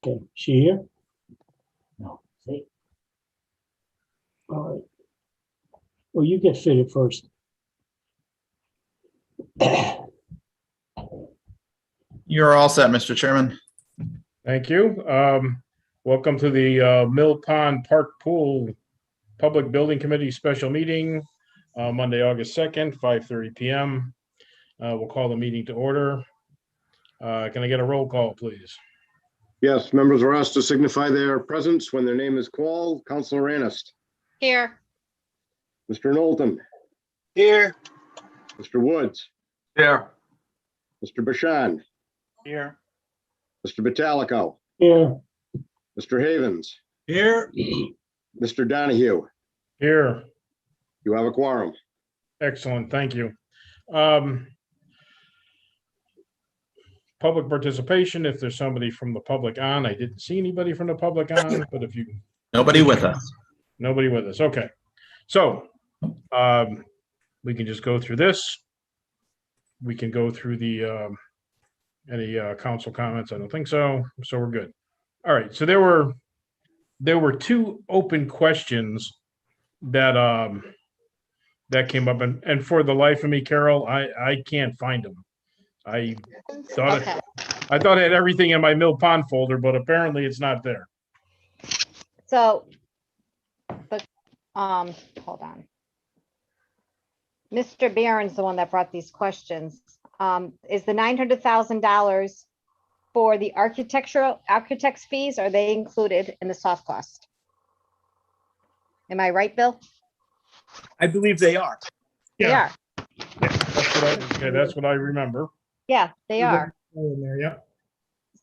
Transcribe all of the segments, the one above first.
Okay, she here? No. See? All right. Well, you get fitted first. You're all set, Mr. Chairman. Thank you. Welcome to the Mill Pond Park Pool Public Building Committee Special Meeting, Monday, August 2nd, 5:30 PM. We'll call the meeting to order. Can I get a roll call, please? Yes, members are asked to signify their presence when their name is called. Councilor Anist. Here. Mr. Knowlton. Here. Mr. Woods. Here. Mr. Bashan. Here. Mr. Vitalico. Here, Mr. Havens. Here. Mr. Donahue. Here. You have a quorum. Excellent, thank you. Public participation, if there's somebody from the public on. I didn't see anybody from the public on, but if you... Nobody with us. Nobody with us, okay. So, we can just go through this. We can go through the, any council comments? I don't think so, so we're good. All right, so there were two open questions that that came up, and for the life of me, Carol, I can't find them. I thought Okay. I thought I had everything in my Mill Pond folder, but apparently it's not there. So, but, hold on. Mr. Barron's the one that brought these questions. Is the $900,000 for the architect's fees? Are they included in the soft cost? Am I right, Bill? I believe they are. They Yeah. are. That's what I remember. Yeah, they are. In there, yeah.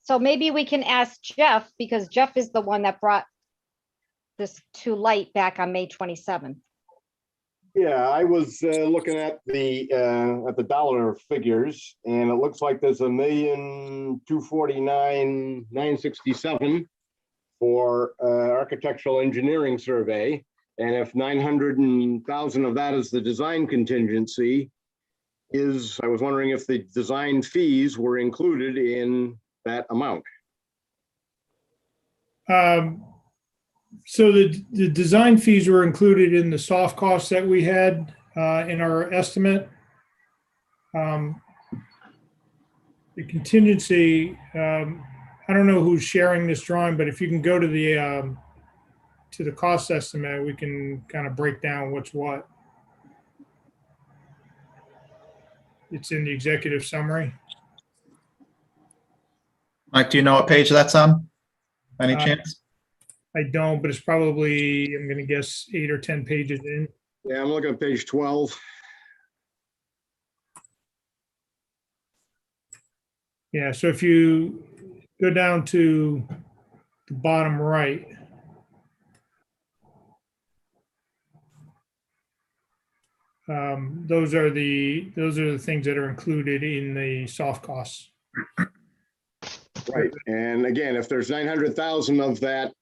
So maybe we can ask Jeff, because Jeff is the one that brought this to light back on May 27th. Yeah, I was looking at the dollar figures, and it looks like there's $1,249,967 for architectural engineering survey. And if 900,000 of that is the design contingency, I was wondering if the design fees were included in that amount. So the design fees were included in the soft costs that we had in our estimate. The contingency, I don't know who's sharing this drawing, but if you can go to the cost estimate, we can kind of break down what's what. It's in the executive summary. Mike, do you know what page that's on? Any chance? I don't, but it's probably, I'm going to guess 8 or 10 pages in. Yeah, I'm looking at page 12. Yeah, so if you go down to the bottom right, those are the things that are included in the soft costs. Right, and again, if there's 900,000 of that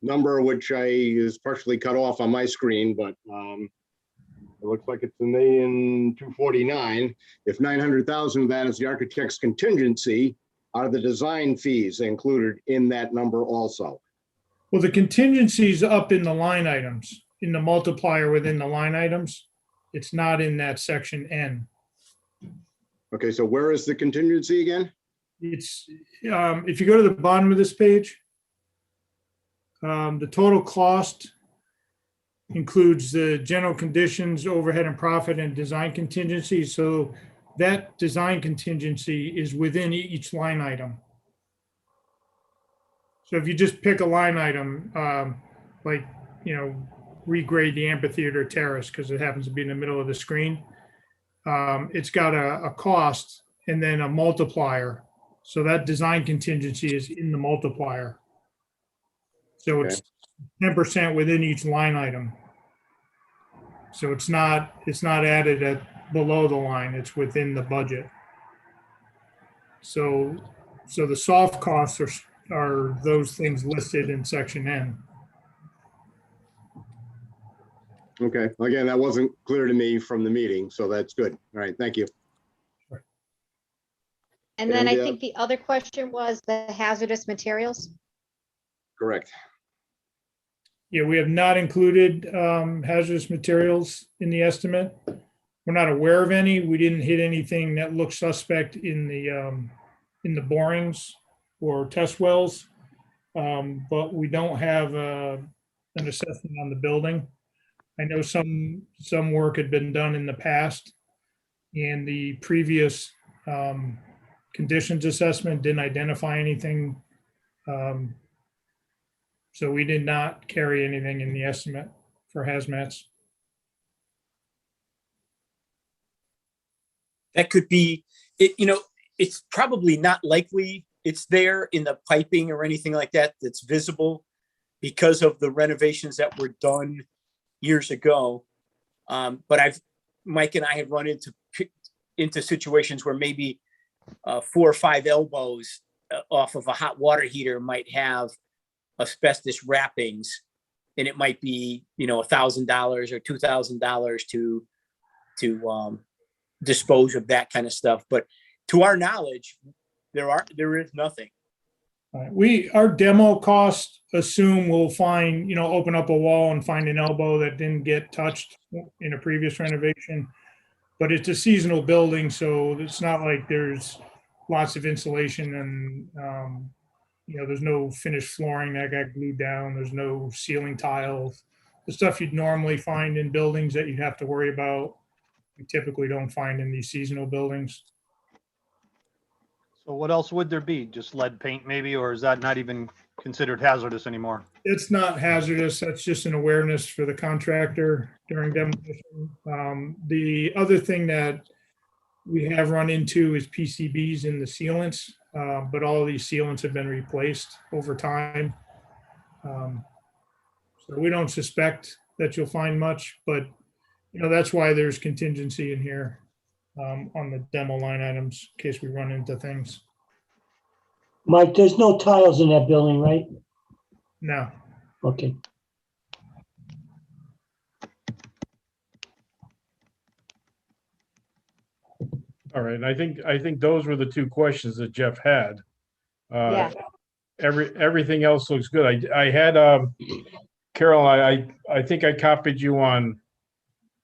number, which is partially cut off on my screen, but it looks like it's $1,249,000. If 900,000 of that is the architect's contingency, are the design fees included in that number also? Well, the contingency is up in the line items, in the multiplier within the line items. It's not in that section N. Okay, so where is the contingency again? It's, if you go to the bottom of this page, the total cost includes the general conditions, overhead and profit, and design contingency. So that design contingency is within each line item. So if you just pick a line item, like, regrade the amphitheater terrace, because it happens to be in the middle of the screen, it's got a cost and then a multiplier. So that design contingency is in the multiplier. So it's 10% within each line item. So it's not added at below the line, it's within the budget. So the soft costs are those things listed in section N. Okay, again, that wasn't clear to me from the meeting, so that's good. All right, thank you. And then I And, think the other question was the hazardous materials. Correct. Yeah, we have not included hazardous materials in the estimate. We're not aware of any. We didn't hit anything that looked suspect in the borings or test wells. But we don't have an assessment on the building. I know some work had been done in the past, and the previous conditions assessment didn't identify anything. So we did not carry anything in the estimate for hazmats. That could be, it's probably not likely it's there in the piping or anything like that that's visible because of the renovations that were done years ago. But Mike and I have run into situations where maybe 4 or 5 elbows off of a hot water heater might have asbestos wrappings, and it might be, $1,000 or $2,000 to dispose of that kind of stuff. But to our knowledge, there is nothing. Our demo costs assume we'll find, open up a wall and find an elbow that didn't get touched in a previous renovation. But it's a seasonal building, so it's not like there's lots of insulation and, there's no finished flooring that got glued down. There's no ceiling tiles. The stuff you'd normally find in buildings that you'd have to worry about, we typically don't find in these seasonal buildings. So what else would there be? Just lead paint maybe, or is that not even considered hazardous anymore? It's not hazardous. That's just an awareness for the contractor during demolition. The other thing that we have run into is PCBs in the sealants, but all of these sealants have been replaced over time. So we don't suspect that you'll find much, but that's why there's contingency in here on the demo line items in case we run into things. Mike, there's no tiles in that building, right? No. Okay. All right, and I think those were the 2 questions that Jeff had. Yeah. Everything else looks good. I had, Carol, I think I copied you on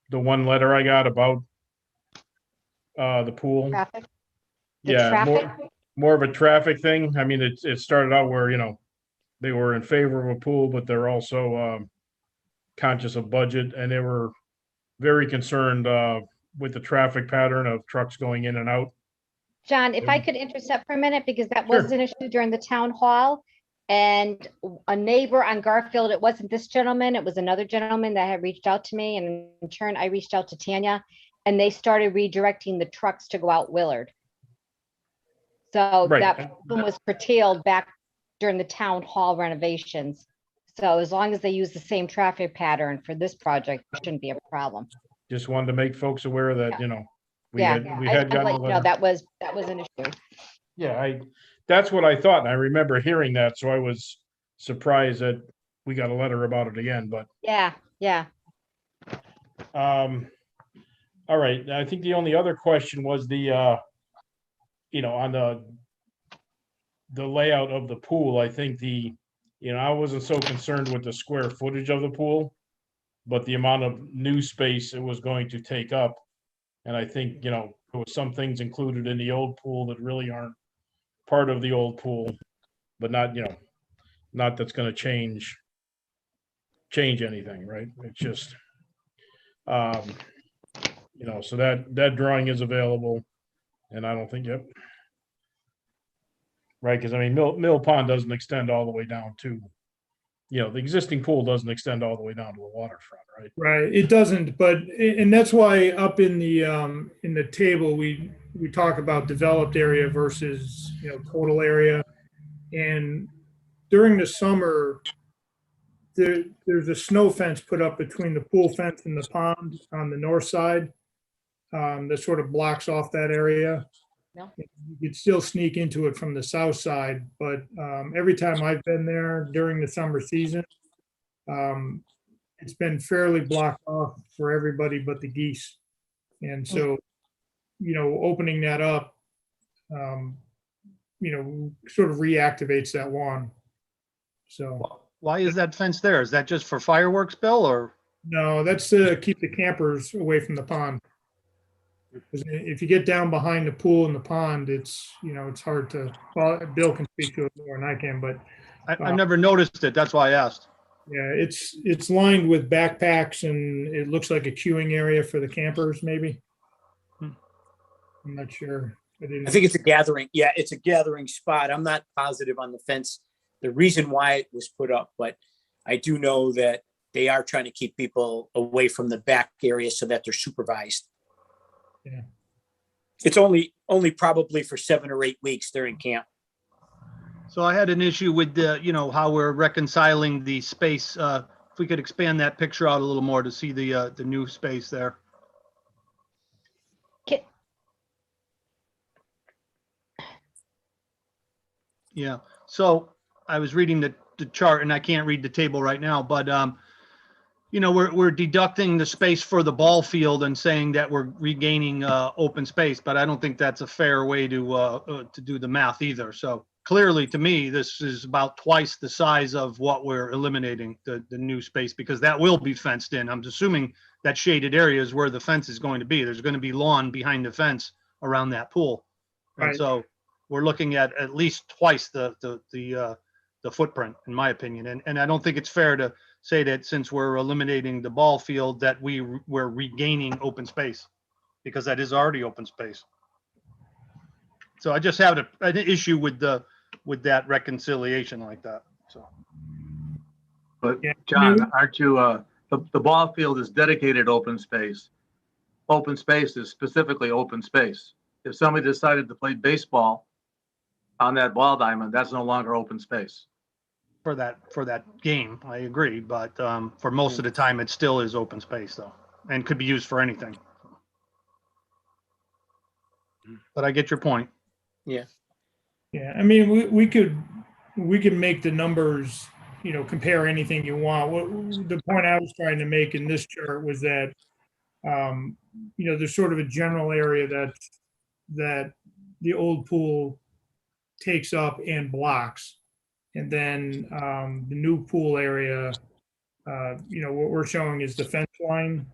the one letter I got about the pool. Traffic. The Yeah, traffic. more of a traffic thing. I mean, it started out where, they were in favor of a pool, but they're also conscious of budget, and they were very concerned with the traffic pattern of trucks going in and out. John, if I could intercept for a minute, because that Sure. was an issue during the town hall. And a neighbor on Garfield, it wasn't this gentleman, it was another gentleman that had reached out to me, and in turn, I reached out to Tanya, and they started redirecting the trucks to go out Willard. So Right. that problem was curtailed back during the town hall renovations. So as long as they use the same traffic pattern for this project, it shouldn't be a problem. Just wanted to make folks aware that, we Yeah, had I'd gotten let a you know letter. that was an issue. Yeah, that's what I thought, and I remember hearing that, so I was surprised that we got a letter about it again, but, Yeah, yeah. all right, I think the only other question was the, on the layout of the pool. I think I wasn't so concerned with the square footage of the pool, but the amount of new space it was going to take up. And I think, there was some things included in the old pool that really aren't part of the old pool, but not that's gonna change anything, right? It's just, so that drawing is available, and I don't think, yep. Right, because I mean, Mill Pond doesn't extend all the way down to, the existing pool doesn't extend all the way down to the waterfront, right? Right, it doesn't, and that's why up in the table, we talk about developed area versus, total area. And during the summer, there's a snow fence put up between the pool fence and the pond on the north side that sort of blocks off that area. No. You could still sneak into it from the south side, but every time I've been there during the summer season, it's been fairly blocked off for everybody but the geese. And so, opening that up sort of reactivates that lawn. So, Why is that fence there? Is that just for fireworks, Bill, or? no, that's to keep the campers away from the pond. 'Cause if you get down behind the pool and the pond, it's, it's hard to, well, Bill can speak to it more than I can, but I've never noticed it. That's why I asked. yeah, it's lined with backpacks and it looks like a queuing area for the campers, maybe. Hmm. I'm not sure. I think it's a gathering. Yeah, it's a gathering spot. I'm not positive on the fence, the reason why it was put up, but I do know that they are trying to keep people away from the back area so that they're supervised. Yeah. It's only probably for 7 or 8 weeks during camp. So I had an issue with how we're reconciling the space. If we could expand that picture out a little more to see the new space there. Ki- Yeah. So I was reading the chart and I can't read the table right now, but we're deducting the space for the ball field and saying that we're regaining open space, but I don't think that's a fair way to do the math either. So clearly, to me, this is about twice the size of what we're eliminating, the new space, because that will be fenced in. I'm assuming that shaded area is where the fence is going to be. There's going to be lawn behind the fence around that pool. And Right. so we're looking at least twice the footprint, in my opinion. And I don't think it's fair to say that since we're eliminating the ball field that we're regaining open space, because that is already open space. So I just have an issue with that reconciliation like that. So But Yeah. John, aren't you, the ball field is dedicated open space. Open space is specifically open space. If somebody decided to play baseball on that ball diamond, that's no longer open space. for that game, I agree. But for most of the time, it still is open space though, and could be used for anything. But I get your point. Yeah, I mean, we could make the numbers, compare anything you want. The point I was trying to make in this chart was that, there's sort of a general area that the old pool takes up and blocks. And then the new pool area, what we're showing is the fence line.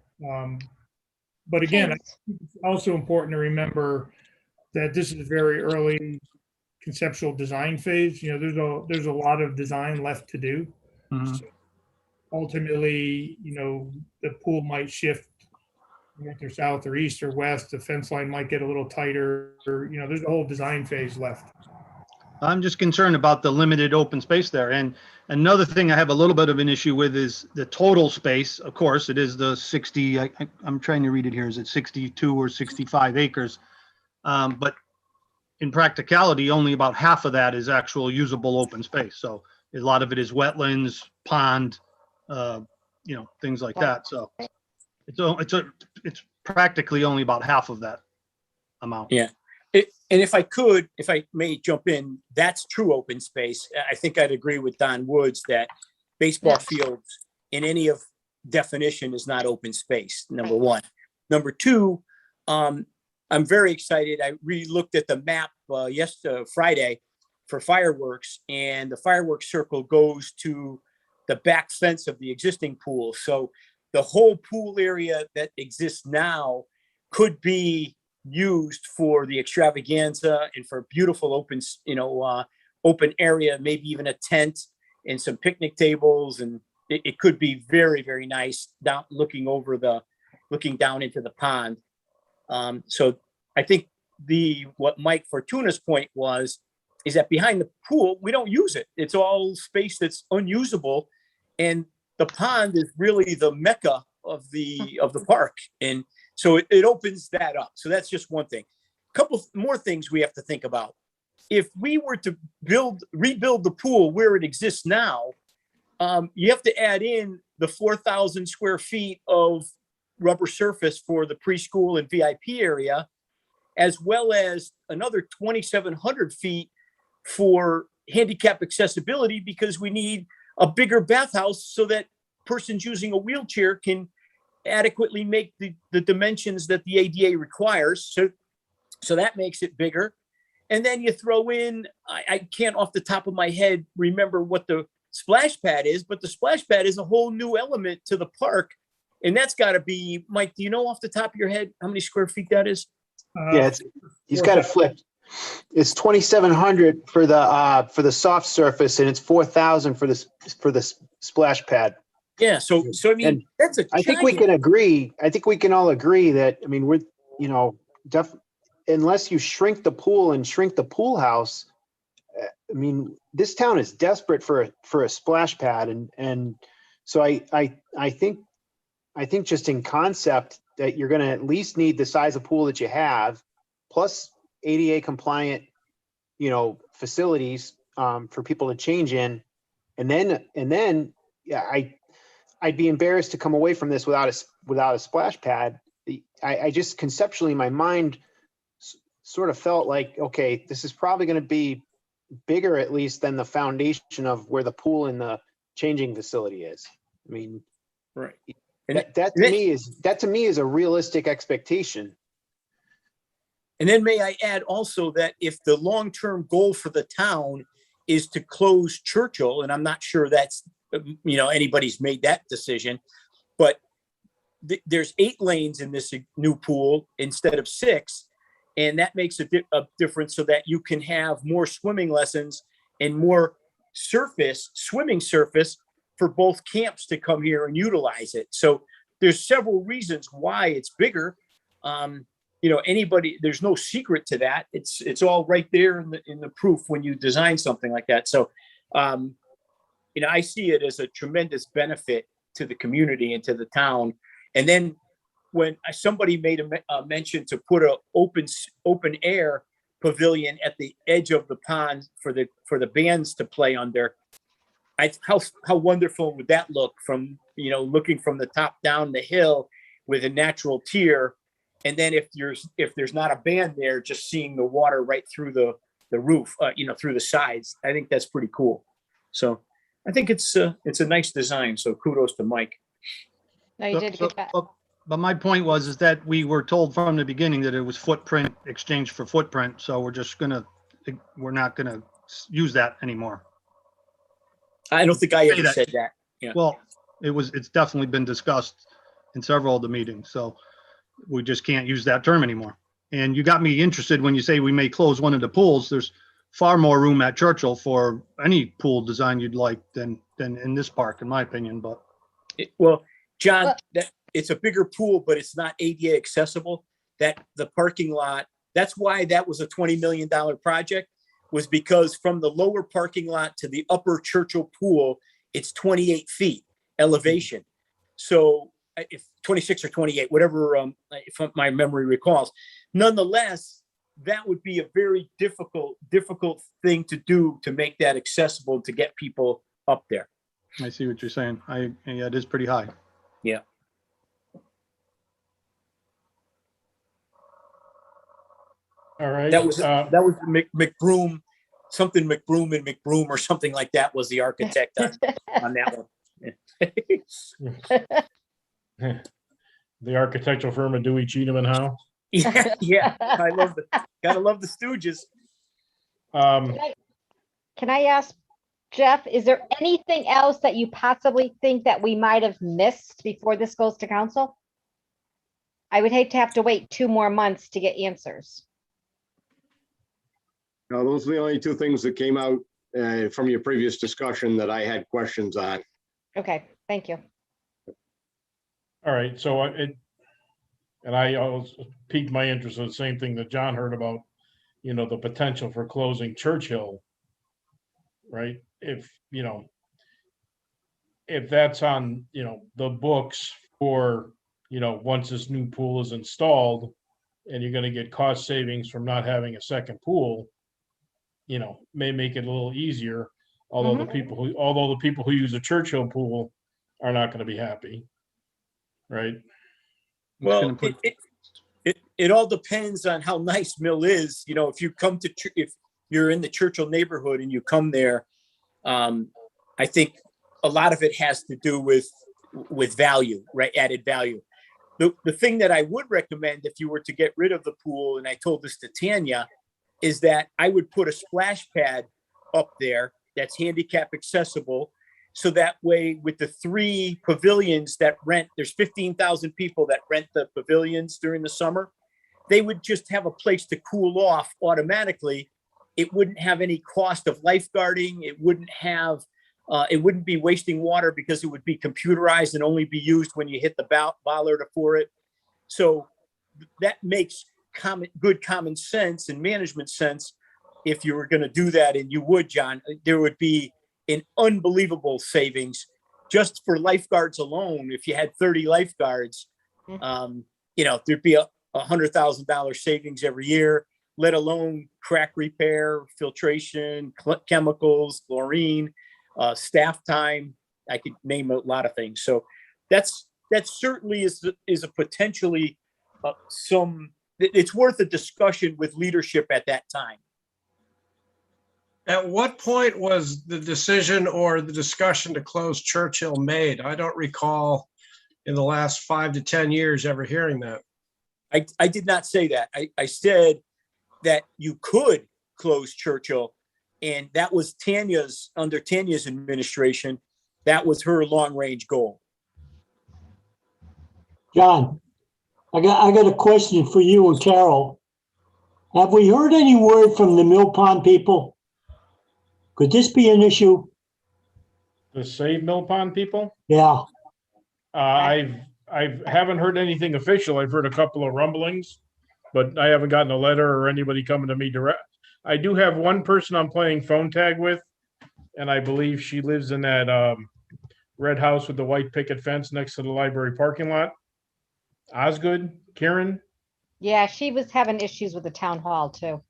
But again, I think it's also important to remember that this is very early conceptual design phase. There's a lot of design left to do. Mhm. So ultimately, the pool might shift north or south or east or west. The fence line might get a little tighter. There's a whole design phase left. I'm just concerned about the limited open space there. And another thing I have a little bit of an issue with is the total space. Of course, it is the 60, I'm trying to read it here. Is it 62 or 65 acres? But in practicality, only about half of that is actual usable open space. So a lot of it is wetlands, pond, things like that. So it's practically only about half of that amount. Yeah. And if I may jump in, that's true open space. I think I'd agree with Don Woods that baseball Yes. fields in any of definition is not open space, number one. Number two, I'm very excited. I re-looked at the map Friday for fireworks, and the fireworks circle goes to the back fence of the existing pool. So the whole pool area that exists now could be used for the extravaganza and for beautiful open area, maybe even a tent and some picnic tables. And it could be very, very nice looking down into the pond. So I think what Mike Fortuna's point is that behind the pool, we don't use it. It's all space that's unusable. And the pond is really the mecca of the park. And so it opens that up. So that's just one thing. A couple more things we have to think about. If we were to rebuild the pool where it exists now, you have to add in the 4,000 square feet of rubber surface for the preschool and VIP area, as well as another 2,700 feet for handicap accessibility, because we need a bigger bathhouse so that persons using a wheelchair can adequately make the dimensions that the ADA requires. So that makes it bigger. And then you throw in, I can't off the top of my head remember what the splash pad is, but the splash pad is a whole new element to the park. And that's got to be, Mike, do you know off the top of your head how many square feet that is? Yeah, he's got it flipped. It's 2,700 for the soft surface, and it's 4,000 for the splash pad. Yeah, so I mean, And that's a I think we giant- can agree. I think we can all agree that, I mean, we're, you know, unless you shrink the pool and shrink the pool house, I mean, this town is desperate for a splash pad, and so I think just in concept that you're going to at least need the size of pool that you have, plus ADA compliant, you know, facilities for people to change in, and then yeah, I'd be embarrassed to come away from this without a splash pad. I just conceptually, my mind sort of felt like, okay, this is probably going to be bigger at least than the foundation of where the pool and the changing facility is. I mean, right. that to me is a realistic expectation. And then may I add also that if the long-term goal for the town is to close Churchill, and I'm not sure that's, you know, anybody's made that decision, but there's 8 lanes in this new pool instead of 6. And that makes a difference so that you can have more swimming lessons and more swimming surface for both camps to come here and utilize it. So there's several reasons why it's bigger. You know, there's no secret to that. It's all right there in the proof when you design something like that. So, you know, I see it as a tremendous benefit to the community and to the town. And then when somebody made a mention to put a open air pavilion at the edge of the pond for the bands to play under, how wonderful would that look from, you know, looking from the top down the hill with a natural tier. And then if there's not a band there, just seeing the water right through the roof, you know, through the sides. I think that's pretty cool. So I think it's a nice design. So kudos to Mike. No, you did a good job. But my point is that we were told from the beginning that it was footprint exchange for footprint. So we're not gonna use that anymore. I don't think I ever said that. Yeah. Well, it's definitely been discussed in several of the meetings. So we just can't use that term anymore. And you got me interested when you say we may close one of the pools. There's far more room at Churchill for any pool design you'd like than in this park, in my opinion, but. Well, John, it's a bigger pool, but it's not ADA accessible. That the parking lot, that's why that was a $20 million project, was because from the lower parking lot to the upper Churchill pool, it's 28 feet elevation. So if 26 or 28, whatever, if my memory recalls, nonetheless, that would be a very difficult thing to do to make that accessible, to get people up there. I see what you're saying. Yeah, it is pretty high. Yeah. All right. That was McBroom, something McBroom and McBroom or something like that was the architect on that one. The architectural firm of Dewey, Cheatham and Howe. Yeah. Gotta love the Stooges. Can I ask, Jeff, is there anything else that you possibly think that we might have missed before this goes to council? I would hate to have to wait 2 more months to get answers. No, those are the only 2 things that came out from your previous discussion that I had questions on. Okay, thank you. All right, so I also piqued my interest in the same thing that John heard about, you know, the potential for closing Churchill, right? If that's on, you know, the books for, you know, once this new pool is installed and you're going to get cost savings from not having a second pool, you know, may make it a little easier. Although the people who use a Churchill pool are not going to be happy. Right. Well, it all depends on how nice Mill is. You know, if you're in the Churchill neighborhood and you come there, I think a lot of it has to do with value, right? Added value. The thing that I would recommend if you were to get rid of the pool, and I told this to Tanya, is that I would put a splash pad up there that's handicap accessible. So that way with the 3 pavilions that rent, there's 15,000 people that rent the pavilions during the summer. They would just have a place to cool off automatically. It wouldn't have any cost of lifeguarding. It wouldn't be wasting water because it would be computerized and only be used when you hit the bollard for it. So that makes good common sense and management sense. If you were going to do that, and you would, John, there would be an unbelievable savings just for lifeguards alone. If you had 30 lifeguards, there'd be $100,000 savings every year, let alone crack repair, filtration, chemicals, chlorine, staff time. I could name a lot of things. So that certainly is a potentially it's worth a discussion with leadership at that time. At what point was the decision or the discussion to close Churchill made? I don't recall in the last 5 to 10 years ever hearing that. I did not say that. I said that you could close Churchill, and that was under Tanya's administration. That was her long-range goal. John, I got a question for you and Carol. Have we heard any word from the Mill Pond people? Could this be an issue? The Save Mill Pond people? Yeah, I haven't heard anything official. I've heard a couple of rumblings, but I haven't gotten a letter or anybody coming to me direct. I do have one person I'm playing phone tag with, and I believe she lives in that red house with the white picket fence next to the library parking lot. Osgood, Karen? Yeah, she was having issues with the town hall too,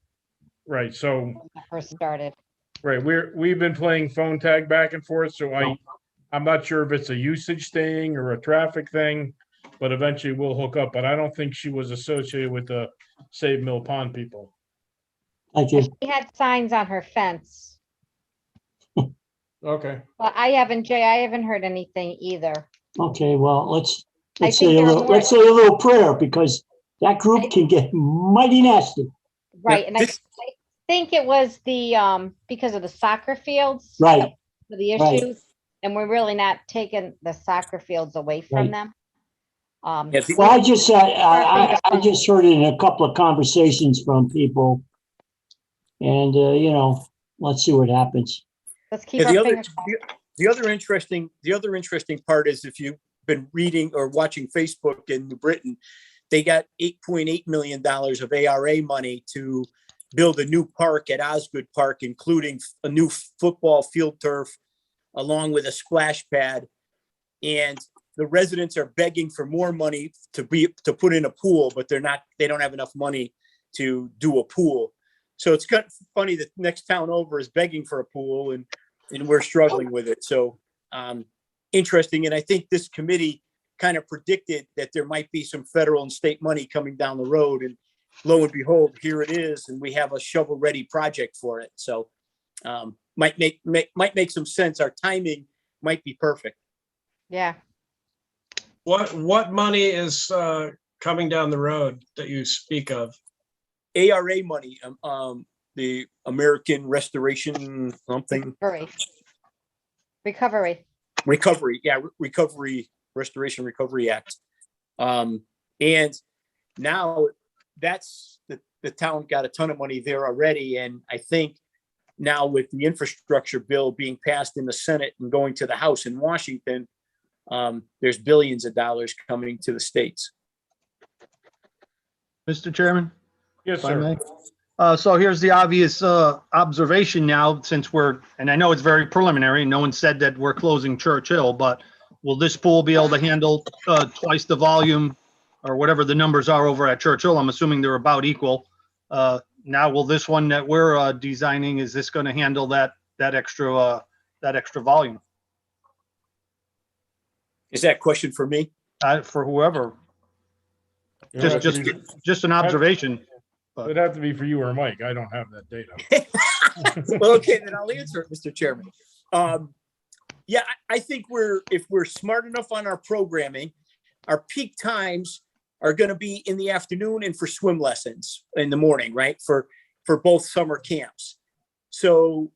Right, so, when that first started. right, we've been playing phone tag back and forth, so I'm not sure if it's a usage thing or a traffic thing, but eventually we'll hook up. But I don't think she was associated with the Save Mill Pond people. thank you. She had signs on her fence, Okay. but I haven't heard anything either. Okay, well, let's I say think a there are little, more- let's say a little prayer, because that group can get mighty nasty. Right, and I this- think it was the, because of the soccer fields. Right, For the right. issues, and we're really not taking the soccer fields away from Right. them. Yeah, the- Well, I just said, I just heard it in a couple of conversations from people. And, let's see what happens. Let's keep Yeah, our the other fingers. the other interesting part is, if you've been reading or watching Facebook in New Britain, they got $8.8 million of ARA money to build a new park at Osgood Park, including a new football field turf, along with a splash pad. And the residents are begging for more money to put in a pool, but they don't have enough money to do a pool. So it's kind of funny that next town over is begging for a pool, and we're struggling with it. So interesting. And I think this committee kind of predicted that there might be some federal and state money coming down the road, and lo and behold, here it is, and we have a shovel-ready project for it. So might make some sense. Our timing might be perfect. Yeah, What money is coming down the road that you speak of? ARA money, the American Restoration something recovery. Restoration Recovery Act. And now that's the town got a ton of money there already. And I think now with the infrastructure bill being passed in the Senate and going to the House in Washington, there's billions of dollars coming to the states. Mr. Chairman? Yes, if I sir. may. So here's the obvious observation now, since and I know it's very preliminary, no one said that we're closing Churchill, but will this pool be able to handle twice the volume or whatever the numbers are over at Churchill? I'm assuming they're about equal. Now, will this one that we're designing, is this going to handle that extra volume? Is that a question for me? For whoever, It'd just an observation. have to be for you or Mike. I don't have that data. Well, okay, then I'll answer it, Mr. Chairman. Yeah, I think if we're smart enough on our programming, our peak times are going to be in the afternoon and for swim lessons in the morning, right? For for both summer camps. So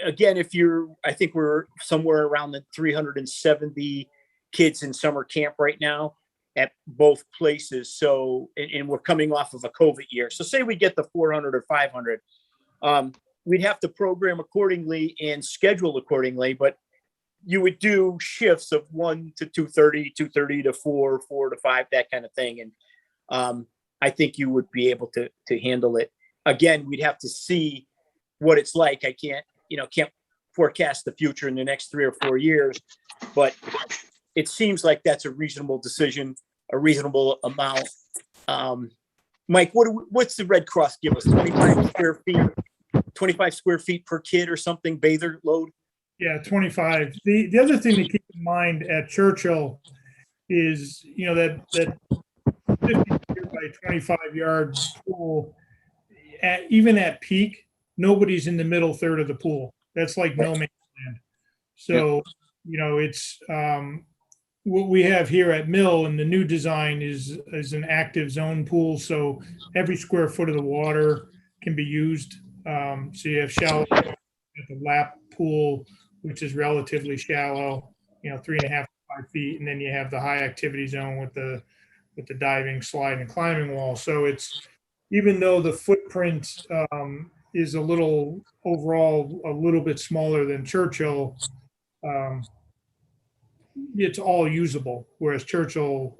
again, I think we're somewhere around the 370 kids in summer camp right now at both places. So, and we're coming off of a COVID year. So say we get the 400 or 500, we'd have to program accordingly and schedule accordingly, but you would do shifts of 1 to 2:30, 2:30 to 4, 4 to 5, that kind of thing. And I think you would be able to handle it. Again, we'd have to see what it's like. I can't forecast the future in the next 3 or 4 years, but it seems like that's a reasonable decision, a reasonable amount. Mike, what's the Red Cross give us? 25 square feet per kid or something, bather load? Yeah, 25. The other thing to keep in mind at Churchill is, that 50 by 25-yard pool, even at peak, nobody's in the middle third of the pool. That's like no man's land. So, it's what we have here at Mill and the new design is an active zone pool. So every square foot of the water can be used. So you have shallow at the lap pool, which is relatively shallow, 3.5 to 5 feet, and then you have the high activity zone with the diving, slide, and climbing wall. So it's, even though the footprint is overall a little bit smaller than Churchill, it's all usable, whereas Churchill,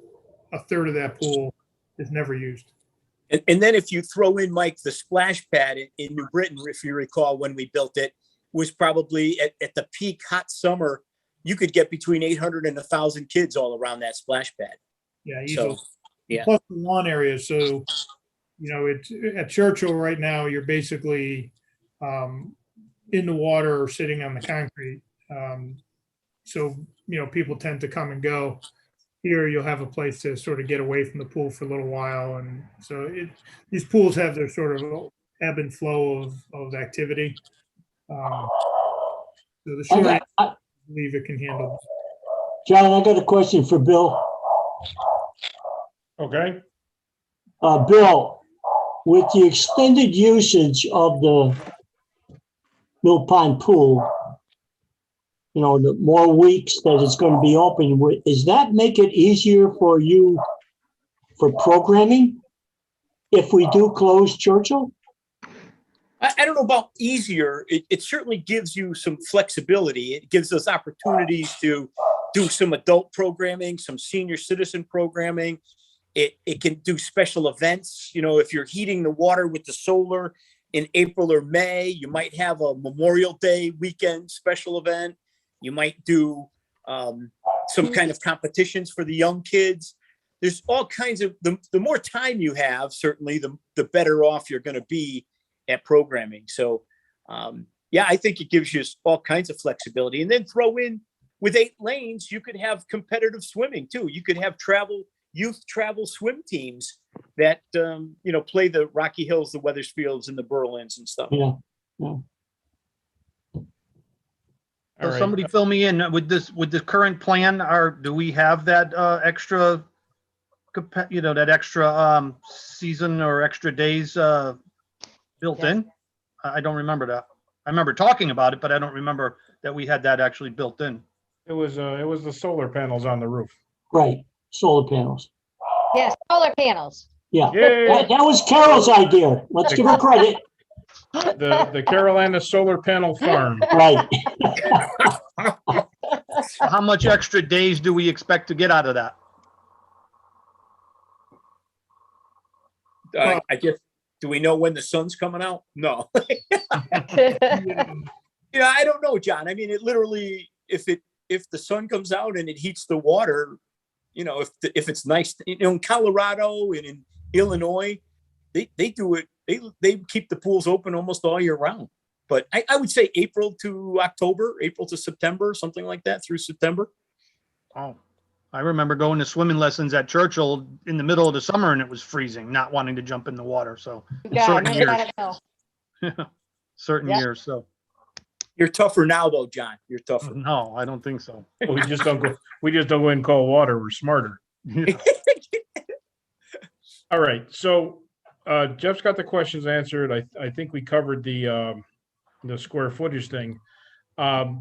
a third of that pool is never used. And then if you throw in, Mike, the splash pad in New Britain, if you recall, when we built it, was probably at the peak hot summer, you could get between 800 and 1,000 kids all around that splash pad. Yeah, easily. So, yeah. Plus the lawn area. So, it's at Churchill right now, you're basically in the water or sitting on the concrete. So, people tend to come and go. Here, you'll have a place to sort of get away from the pool for a little while. And so these pools have their sort of ebb and flow of activity. So the short, I believe it can handle. John, I got a question for Bill. Okay. Bill, with the extended usage of the Mill Pond pool, the more weeks that it's going to be open, does that make it easier for you for programming if we do close Churchill? I don't know about easier. It certainly gives you some flexibility. It gives us opportunities to do some adult programming, some senior citizen programming. It can do special events. If you're heating the water with the solar in April or May, you might have a Memorial Day weekend special event. You might do some kind of competitions for the young kids. There's all kinds of, the more time you have, certainly the better off you're going to be at programming. So I think it gives you all kinds of flexibility. And then throw in, with 8 lanes, you could have competitive swimming too. You could have youth travel swim teams that play the Rocky Hills, the Wethersfields, and the Berlins and stuff. Yeah. So somebody fill me in with the current plan. Do we have that extra, that extra season or extra days built in? I don't remember that. I remember talking about it, but I don't remember that we had that actually built in. It was the solar panels on the roof. Right, solar panels. Yes, solar panels. Yeah, Yay! that was Carol's idea. Let's give her credit. The Carolina Solar Panel Farm. Right. How much extra days do we expect to get out of that? I guess, do we know when the sun's coming out? No. I don't know, John. I mean, it literally, if the sun comes out and it heats the water, if it's nice, in Colorado and in Illinois, they do it. They keep the pools open almost all year round. But I would say April to October, April to September, something like that, through September. Oh, I remember going to swimming lessons at Churchill in the middle of the summer and it was freezing, not wanting to jump in the water. So certain years. So you're tougher now, though, John. You're tougher. No, I don't think so. We just don't go in cold water. We're smarter. All right. So Jeff's got the questions answered. I think we covered the square footage thing.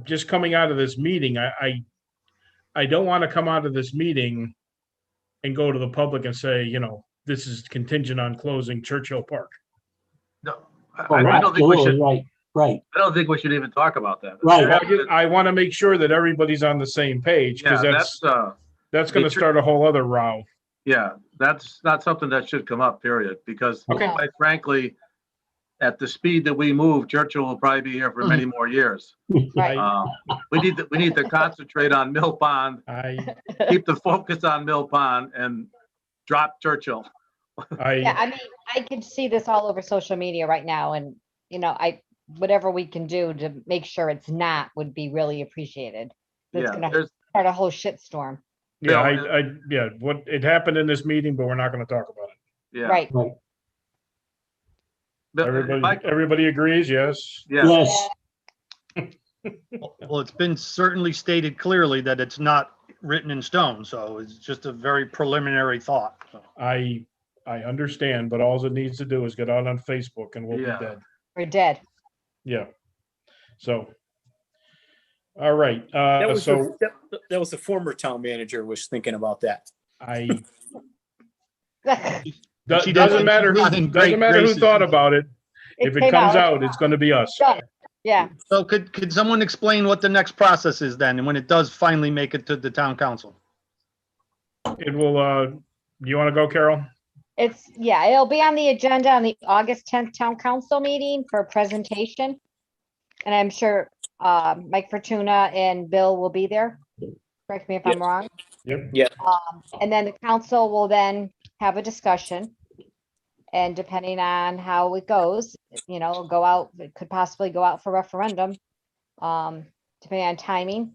Just coming out of this meeting, I don't want to come out of this meeting and go to the public and say, you know, this is contingent on closing Churchill Park. No, Oh, I don't think we should, absolutely, right, I don't think we should even talk about that. right. I want to make sure that everybody's on the same page, Yeah, because that's going to start a whole other row. yeah, that's not something that should come up, period, because Okay. quite frankly, at the speed that we move, Churchill will probably be here for many more years. Right. We need to concentrate on Mill Pond, keep the focus on Mill Pond and drop Churchill. Yeah, I mean, I can see this all over social media right now and, you know, whatever we can do to make sure it's not would be really appreciated. It's Yeah, gonna there's, start a whole shitstorm. Yeah, what it happened in this meeting, but we're not going to talk about it. yeah. Right. But Everybody agrees, yes? yeah, Yes, Well, it's been certainly stated clearly that it's not written in stone, so it's just a very preliminary thought. So, I understand, but all it needs to do is get out on Facebook and we'll be Yeah. dead. We're dead. Yeah. So, all right. That was So that was the former town manager was thinking about that. I She doesn't matter not in great who graces. thought about it. If it came comes out, it's going to be us. Done. Yeah, So could someone explain what the next process is then, and when it does finally make it to the town council? It will. You want to go, Carol? it'll be on the agenda on the August 10th town council meeting for a presentation. And I'm sure Mike Fortuna and Bill will be there. Correct me if I'm wrong. Yep. And then the council will then have a discussion. And depending on how it goes, you know, it'll go out, it could possibly go out for referendum. Depending on timing.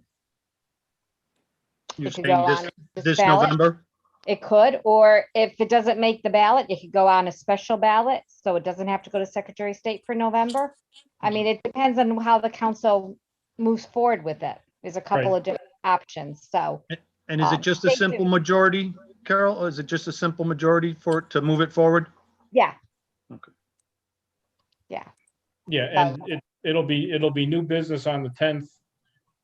You're It could saying go on this ballot. November? It could, or if it doesn't make the ballot, it could go on a special ballot, so it doesn't have to go to Secretary of State for November. I mean, it depends on how the council moves forward with it. There's a couple of different options, so. And is it just a stay simple tuned. majority, Carol, or is it just a simple majority to move it forward? Yeah. Okay. Yeah, Yeah, and it'll be new business on the 10th.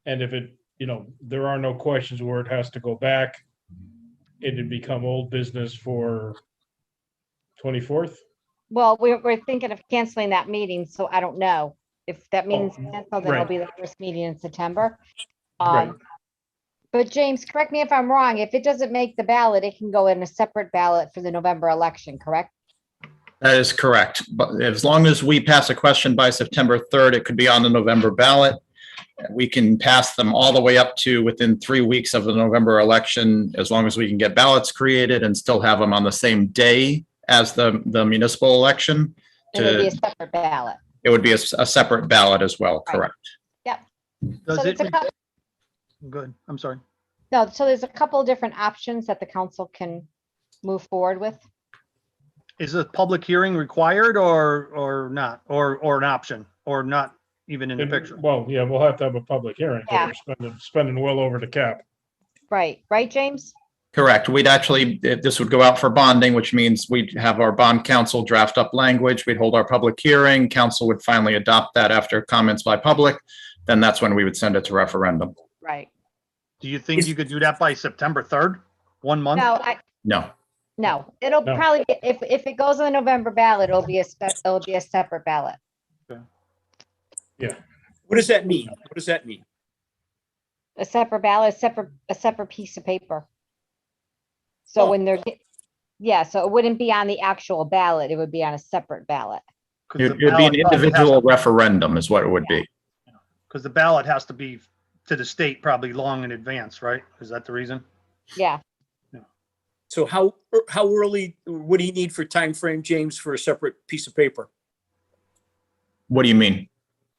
And if it, you know, there are no questions where it has to go back, it'd become old business for 24th. well, we're thinking of canceling that meeting, so I don't know. If that means Oh, cancel, then it'll right. be the first meeting in September. Right. But James, correct me if I'm wrong, if it doesn't make the ballot, it can go in a separate ballot for the November election, correct? That is correct. But as long as we pass a question by September 3rd, it could be on the November ballot. We can pass them all the way up to within 3 weeks of the November election, as long as we can get ballots created and still have them on the same day as the municipal election. It would be a separate ballot. It would be a separate ballot as well, Right. correct? Does So it? it's a couple, Good, I'm sorry. no, so there's a couple of different options that the council can move forward with. Is a public hearing required or not, or an option, or not even in the picture? Well, yeah, we'll have to have a public hearing. 'Cause Yeah. We're spending well over the cap. Right, James? Correct. We'd actually, this would go out for bonding, which means we'd have our bond council draft up language. We'd hold our public hearing. Council would finally adopt that after comments by public. Then that's when we would send it to referendum. Right. Do you think you could do that by September 3rd? 1 month? No, No. it'll No. probably, if it goes on the November ballot, it'll be a separate ballot. What does that mean? What does that mean? A separate ballot, a separate piece of paper. So Oh. when yeah, so it wouldn't be on the actual ballot, it would be on a separate ballot. It would be an individual referendum is what it would be. Because the ballot has to be to the state probably long in advance, right? Is that the reason? Yeah, So how early, what do you need for time frame, James, for a separate piece of paper? What do you mean?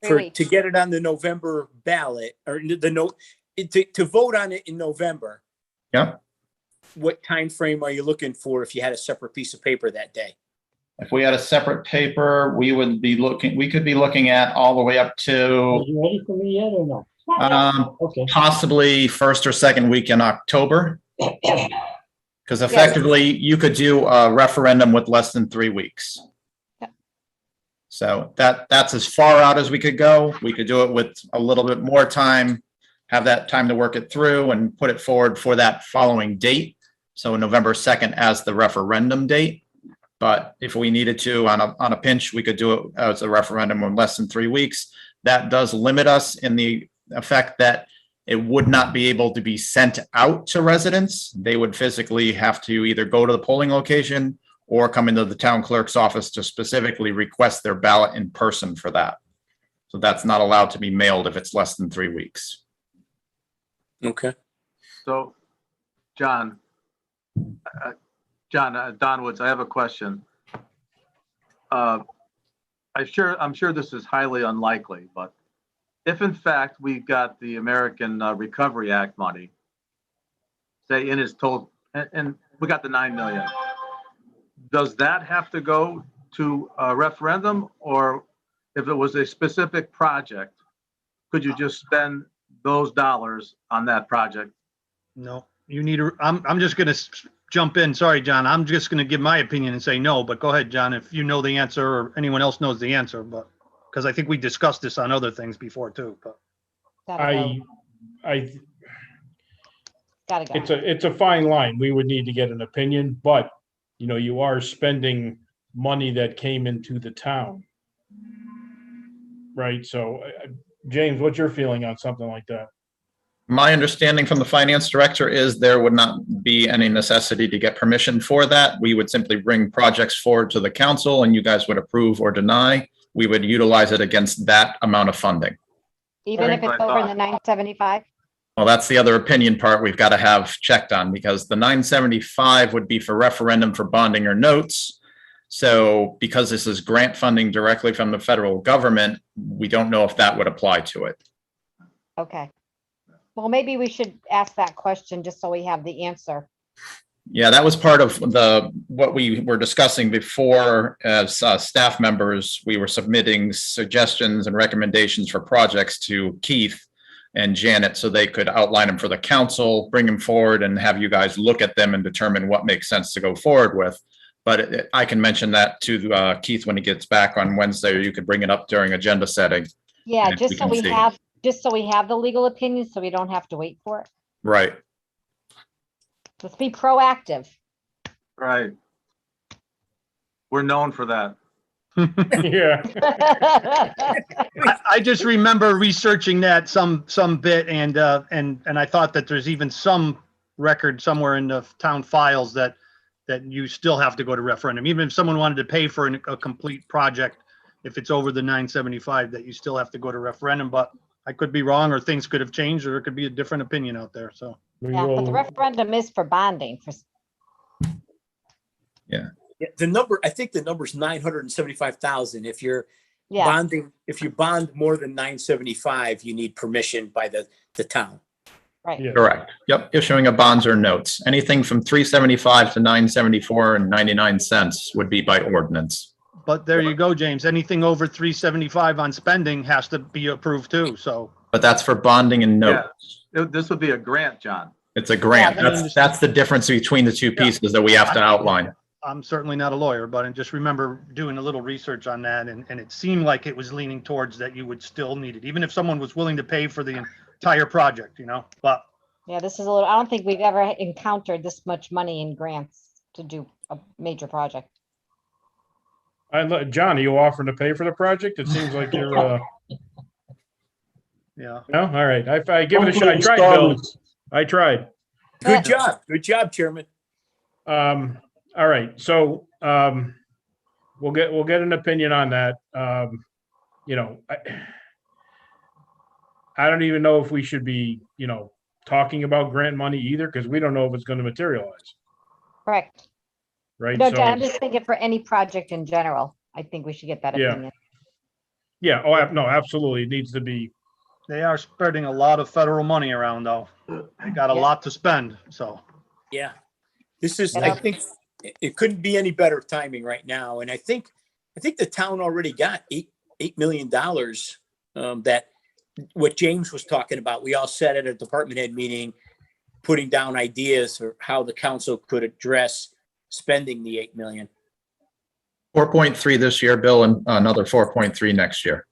3 weeks. To get it on the November ballot or to vote on it in November? Yeah. What time frame are you looking for if you had a separate piece of paper that day? If we had a separate paper, we could be looking at all the way up Are to you ready for me yet or no? um, Okay. possibly first or second week in October. Because effectively, you could do a referendum with less than 3 weeks. Yeah. So that's as far out as we could go. We could do it with a little bit more time, have that time to work it through and put it forward for that following date. So November 2nd as the referendum date. But if we needed to on a pinch, we could do it as a referendum in less than 3 weeks. That does limit us in the effect that it would not be able to be sent out to residents. They would physically have to either go to the polling location or come into the town clerk's office to specifically request their ballot in person for that. So that's not allowed to be mailed if it's less than 3 weeks. Okay. So, John, Don Woods, I have a question. I'm sure this is highly unlikely, but if in fact we got the American Recovery Act money, say in its total, and we got the 9 million, does that have to go to a referendum? Or if it was a specific project, could you just spend those dollars on that project? No, you need to, I'm just going to jump in. Sorry, John. I'm just going to give my opinion and say no, but go ahead, John, if you know the answer or anyone else knows the answer, but because I think we discussed this on other things before too, but. Gotta go. It's a fine line. We would need to get an opinion, but you are spending money that came into the town. Right? So James, what's your feeling on something like that? My understanding from the finance director is there would not be any necessity to get permission for that. We would simply bring projects forward to the council and you guys would approve or deny. We would utilize it against that amount of funding. Even if it's over the 975? Well, that's the other opinion part we've got to have checked on, because the 975 would be for referendum for bonding or notes. So because this is grant funding directly from the federal government, we don't know if that would apply to it. Okay. Well, maybe we should ask that question just so we have the answer. Yeah, that was part of what we were discussing before as staff members. We were submitting suggestions and recommendations for projects to Keith and Janet so they could outline them for the council, bring them forward and have you guys look at them and determine what makes sense to go forward with. But I can mention that to Keith when he gets back on Wednesday, or you could bring it up during agenda setting. Yeah, And just so we have the legal opinion, so we don't have to wait for it. Right. Let's be proactive. Right. We're known for that. Yeah. I just remember researching that some bit and I thought that there's even some record somewhere in the town files that you still have to go to referendum, even if someone wanted to pay for a complete project, if it's over the 975, that you still have to go to referendum, but I could be wrong, or things could have changed, or it could be a different opinion out there, so. Yeah, but the referendum is for bonding. Yeah, the number, I think the number's 975,000. If you're Yeah, bonding, if you bond more than 975, you need permission by the town. right. Yeah. Correct. Yep. Issuing of bonds or notes. Anything from 375 to 974 and 99 cents would be by ordinance. But there you go, James. Anything over 375 on spending has to be approved too, so. But that's for bonding and notes. This would be a grant, John. It's a grant. Yeah, That's the difference between the two pieces that we have to outline. I'm certainly not a lawyer, but I just remember doing a little research on that, and it seemed like it was leaning towards that you would still need it, even if someone was willing to pay for the entire project, but. Yeah, this is a little, I don't think we've ever encountered this much money in grants to do a major project. John, are you offering to pay for the project? It seems like you're, Yeah. no? All right. I give it a shot. I tried, Bill. I tried. Good job. Good job, Chairman. All right. So, we'll get an opinion on that. I don't even know if we should be, talking about grant money either, because we don't know if it's going to materialize, Correct. right? No, So, I'm just thinking for any project in general, I think we should get that Yeah. opinion. yeah, oh, no, absolutely. It needs to be, They are spreading a lot of federal money around though. They got a Yeah. lot to spend, so. Yeah. This is, And I think it couldn't be any better timing right now. And I think the town already got $8 million that what James was talking about. We all said at a department head meeting, putting down ideas or how the council could address spending the 8 million. 4.3 this year, Bill, and another 4.3 next year.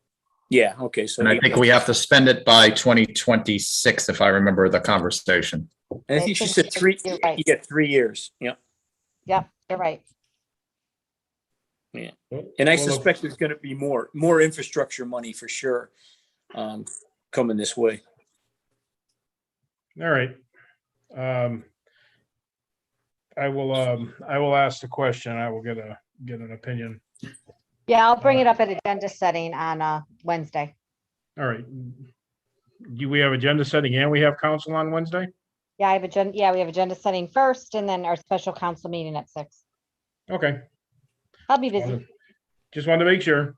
Yeah, okay, so. And I think we have to spend it by 2026, if I remember the conversation. And I think she said three, You're right. you get 3 years, yeah. Yep, you're right. And I Well, suspect there's gonna be more infrastructure money for sure, coming this way. All right. I will ask the question. I will get an opinion. Yeah, I'll bring it up at agenda setting on Wednesday. All right. Do we have agenda setting and we have council on Wednesday? Yeah, we have agenda setting first and then our special council meeting at 6. Okay. I'll be busy. Just wanted to make sure.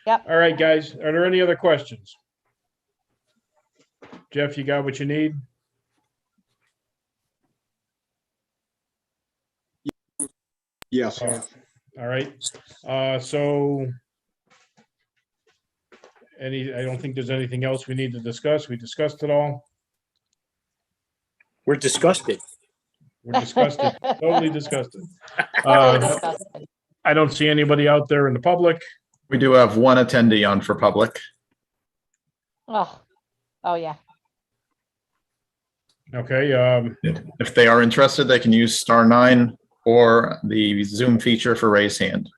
Yep. All right, guys. Are there any other questions? Jeff, you got what you need? Yes. All right. So I don't think there's anything else we need to discuss. We discussed it all. We're disgusted. We discussed it, totally discussed it. Totally disgusting. I don't see anybody out there in the public. We do have one attendee on for public. Oh, yeah. Okay, If they are interested, they can use *9 or the Zoom feature for raise hand.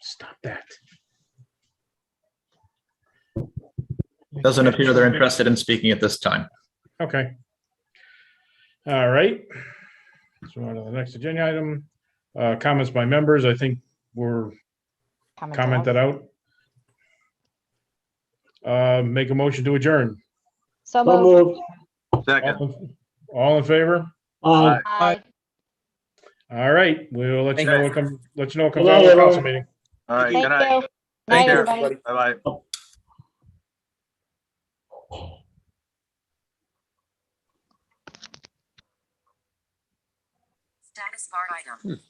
stop that. Doesn't appear they're interested in speaking at this time. Okay. All right. So on to the next agenda item, comments by members. I think were commented out. Make a motion to adjourn. So So moved. moved. Second. All in favor? Aye. Aye. All right, we'll let you know what comes, let you know what comes Good out night, of the council everyone. meeting. All right, Thank good night. you. Take Night, care. everybody. Bye-bye. Status bar item.